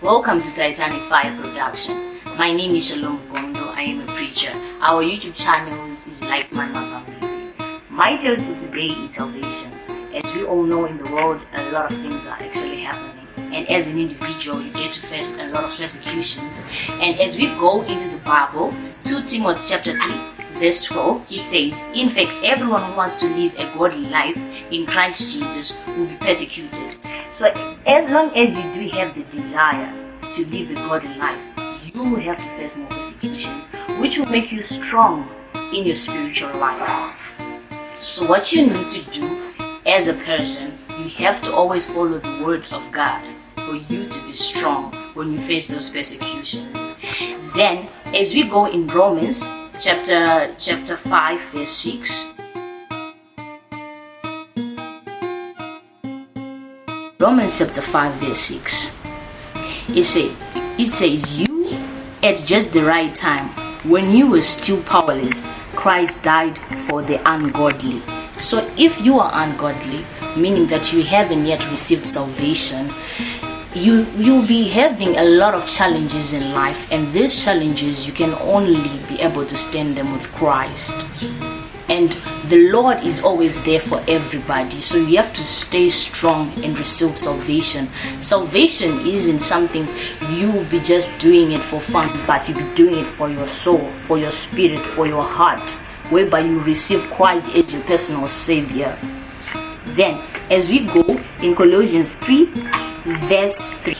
Welcome to Titanic Fire Production. My name is Shalom Mugondo. I am a preacher. Our YouTube channel is like Mama. My title today is salvation. As we all know, in the world, a lot of things are actually happening. And as an individual, you get to face a lot of persecutions. And as we go into the Bible, 2 Timothy chapter 3, verse 12, it says, "In fact, everyone who wants to live a godly life in Christ Jesus will be persecuted." So as long as you do have the desire to live the godly life, you will have to face more persecutions, which will make you strong in your spiritual life. So what you need to do as a person, you have to always follow the word of God for you to be strong when you face those persecutions. Then, as we go in Romans chapter 5, verse 6, Romans chapter 5 verse 6, it says, "You at just the right time, when you were still powerless, Christ died for the ungodly." So if you are ungodly, meaning that you haven't yet received salvation, you'll be having a lot of challenges in life, and these challenges you can only be able to stand them with Christ. And the Lord is always there for everybody. So you have to stay strong and receive salvation. Salvation isn't something you'll be just doing it for fun, but you'll be doing it for your soul, for your spirit, for your heart, whereby you receive Christ as your personal Savior. Then, as we go in Colossians 3, verse 3.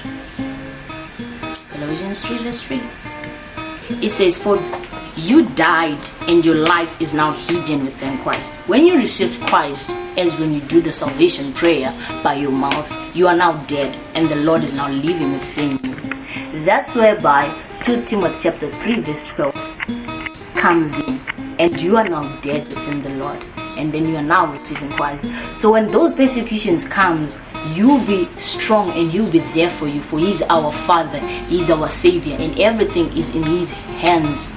Colossians 3, verse 3. It says, "For you died and your life is now hidden within Christ." When you receive Christ, as when you do the salvation prayer by your mouth, you are now dead and the Lord is now living within you. That's whereby 2 Timothy chapter 3 verse 12 comes in, and you are now dead within the Lord, and then you are now receiving Christ. So when those persecutions comes, you'll be strong and He'll be there for you, for He's our Father, He's our Savior, and everything is in His hands.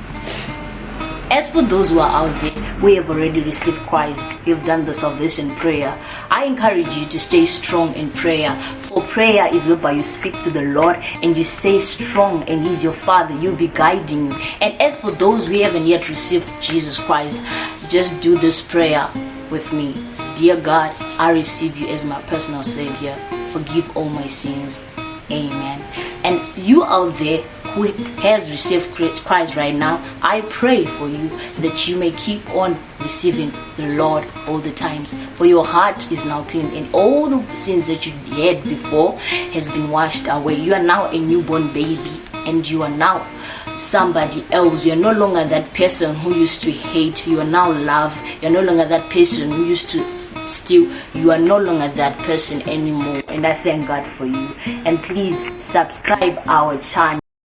As for those who are out there, we have already received Christ, we have done the salvation prayer, I encourage you to stay strong in prayer. For prayer is whereby you speak to the Lord and you stay strong, and He's your Father, He'll be guiding you. And as for those who haven't yet received Jesus Christ, just do this prayer with me. Dear God, I receive you as my personal Savior. Forgive all my sins. Amen. And you out there who has received Christ right now, I pray for you that you may keep on receiving the Lord all the times, for your heart is now clean, and all the sins that you had before has been washed away. You are now a newborn baby, and you are now somebody else. You are no longer that person who used to hate. You are now love. You are no longer that person who used to steal. You are no longer that person anymore, and I thank God for you. And please subscribe our channel.